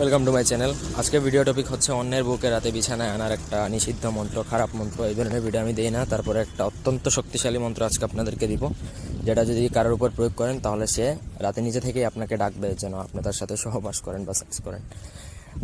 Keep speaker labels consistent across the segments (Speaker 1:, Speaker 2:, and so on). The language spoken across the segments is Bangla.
Speaker 1: Welcome to my channel. আজকে ভিডিও টপিক হচ্ছে অন্যের বুকে রাতে বিছানায় আনার একটা নিষিদ্ধ মন্ত্র, খারাপ মন্ত্র। এই ধরনের ভিডিও আমি দিই না। তারপরে একটা অত্যন্ত শক্তিশালী মন্ত্র আজকে আপনাদেরকে দিব, যেটা যদি কারোর উপর প্রয়োগ করেন তাহলে সে রাতে নিজে থেকেই আপনাকে ডাকবে যেন আপনি তার সাথে সহবাস করেন বা সেক্স করেন।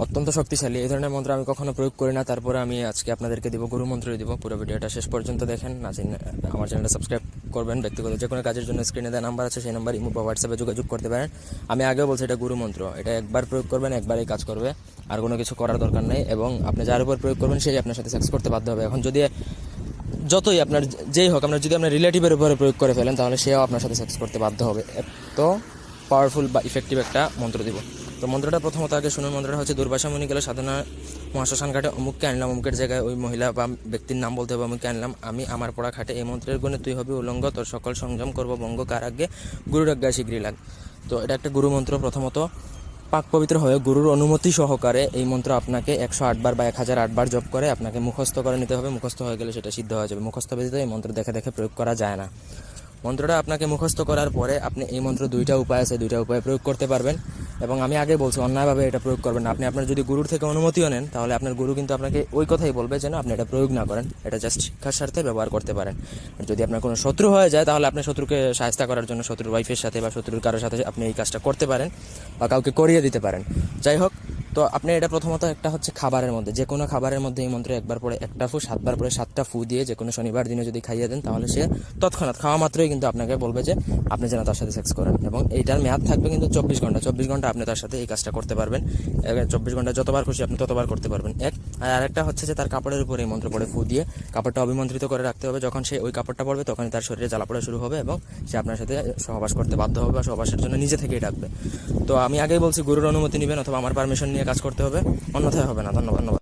Speaker 1: অত্যন্ত শক্তিশালী এই ধরনের মন্ত্র আমি কখনো প্রয়োগ করি না। তারপরে আমি আজকে আপনাদেরকে দিব, গুরু মন্ত্রই দিব। পুরো ভিডিওটা শেষ পর্যন্ত দেখেন। না চিনে আমার চ্যানেলটা সাবস্ক্রাইব করবেন। ব্যক্তিগত যে কোনো কাজের জন্য স্ক্রিনে দেওয়া নাম্বার আছে, সেই নাম্বার ইমো বা হোয়াটসঅ্যাপে যোগাযোগ করতে পারেন। আমি আগেও বলছি এটা গুরু মন্ত্র, এটা একবার প্রয়োগ করবেন, একবারই কাজ করবে, আর কোনো কিছু করার দরকার নেই। এবং আপনি যার উপর প্রয়োগ করবেন সেই আপনার সাথে সেক্স করতে বাধ্য হবে। এখন যদি যতই আপনার যেই হোক, আপনার যদি আপনার রিলেটিভের উপরে প্রয়োগ করে ফেলেন তাহলে সেও আপনার সাথে সেক্স করতে বাধ্য হবে। এত পাওয়ারফুল বা ইফেক্টিভ একটা মন্ত্র দিব। তো মন্ত্রটা প্রথমত আগে শুনুন। মন্ত্রটা হচ্ছে, দুর্বাসা মুনি গেলে সাধনা মহাশ্মশান ঘাটে অমুককে আনলাম, অমুকের জায়গায় ওই মহিলা বা ব্যক্তির নাম বলতে হবে, অমুককে আনলাম আমি আমার পড়া খাটে, এই মন্ত্রের গুণে তুই হবি উলঙ্গ, তোর সকল সংযম করবো বঙ্গ, কার আগে গুরুর আজ্ঞায় শীঘ্রই লাগ। তো এটা একটা গুরু মন্ত্র। প্রথমত পাক পবিত্র হয়ে গুরুর অনুমতি সহকারে এই মন্ত্র আপনাকে 108 বার বা 1008 বার জপ করে আপনাকে মুখস্থ করে নিতে হবে। মুখস্থ হয়ে গেলে সেটা সিদ্ধ হয়ে যাবে। মুখস্থ ব্যতীত এই মন্ত্র দেখে দেখে প্রয়োগ করা যায় না। মন্ত্রটা আপনাকে মুখস্থ করার পরে আপনি এই মন্ত্র দুইটা উপায় আছে, দুইটা উপায়ে প্রয়োগ করতে পারবেন। এবং আমি আগে বলছি, অন্যায়ভাবে এটা প্রয়োগ করবেন না। আপনি আপনার যদি গুরুর থেকে অনুমতিও নেন তাহলে আপনার গুরু কিন্তু আপনাকে ওই কথাই বলবে যেন আপনি এটা প্রয়োগ না করেন, এটা জাস্ট শিক্ষার স্বার্থে ব্যবহার করতে পারেন। আর যদি আপনার কোনো শত্রু হয়ে যায় তাহলে আপনি শত্রুকে সাহায্য করার জন্য শত্রুর ওয়াইফের সাথে বা শত্রুর কারোর সাথে আপনি এই কাজটা করতে পারেন বা কাউকে করিয়ে দিতে পারেন। যাই হোক, তো আপনি এটা প্রথমত একটা হচ্ছে খাবারের মধ্যে, যে কোনো খাবারের মধ্যে এই মন্ত্র একবার পরে একটা ফু, 7বার পরে 7টা ফু দিয়ে যে কোনো শনিবার দিনে যদি খাইয়ে দেন তাহলে সে তৎক্ষণাৎ খাওয়া মাত্রই কিন্তু আপনাকে বলবে যে আপনি যেন তার সাথে সেক্স করেন। এবং এইটার মেয়াদ থাকবে কিন্তু 24 ঘন্টা। 24 ঘন্টা আপনি তার সাথে এই কাজটা করতে পারবেন। 24 ঘন্টা যতবার খুশি আপনি ততবার করতে পারবেন। আর আরেকটা হচ্ছে যে তার কাপড়ের উপরে এই মন্ত্র পড়ে ফু দিয়ে কাপড়টা অবিমন্ত্রিত করে রাখতে হবে। যখন সে ওই কাপড়টা পরবে তখনই তার শরীরে জ্বালা পড়া শুরু হবে এবং সে আপনার সাথে সহবাস করতে বাধ্য হবে বা সহবাসের জন্য নিজে থেকেই ডাকবে। তো আমি আগেই বলছি, গুরুর অনুমতি নেবেন অথবা আমার পারমিশন নিয়ে কাজ করতে হবে, অন্যথায় হবে না। ধন্যবাদ।